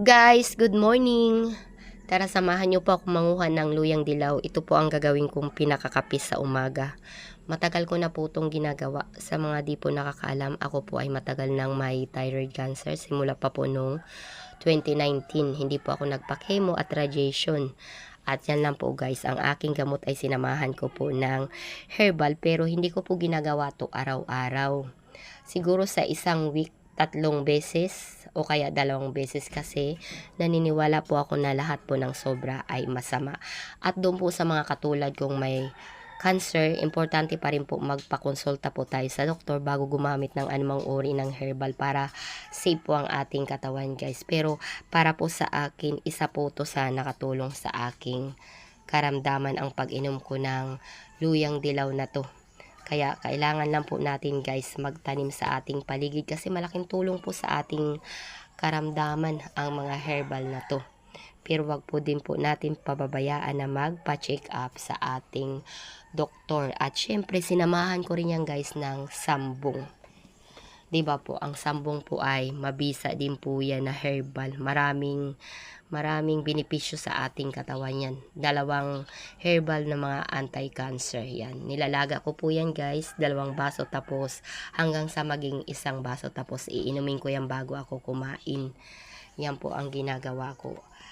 Guys, good morning! Tara, samahan niyo po ako manguha ng luyang dilaw. Ito po ang gagawin kong pinakakapis sa umaga. Matagal ko na po itong ginagawa. Sa mga di po nakakaalam, ako po ay matagal nang may thyroid cancer. Simula pa po noong 2019. Hindi po ako nagpa-chemo at radiation. At yan lang po guys, ang aking gamot ay sinamahan ko po ng herbal. Pero hindi ko po ginagawa to araw-araw. Siguro sa isang week, 3 beses o kaya 2 beses kasi naniniwala po ako na lahat po ng sobra ay masama. At doon po sa mga katulad kong may cancer, importante pa rin po magpakonsulta po tayo sa doktor bago gumamit ng anumang uri ng herbal para safe po ang ating katawan guys. Pero para po sa akin, isa po to sa nakatulong sa aking karamdaman ang pag-inom ko ng luyang dilaw na to. Kaya kailangan lang po natin guys magtanim sa ating paligid kasi malaking tulong po sa ating karamdaman ang mga herbal na to. Pero wag po din po natin pababayaan na magpa-check up sa ating doktor. At syempre sinamahan ko rin yan guys ng sambong. 'Di ba po, ang sambong po ay mabisa din po yan na herbal. Maraming benepisyo sa ating katawan yan. 2 herbal na mga anti-cancer yan. Nilalaga ko po yan guys, 2 baso tapos hanggang sa maging 1 baso tapos iinumin ko yan bago ako kumain. Yan po ang ginagawa ko.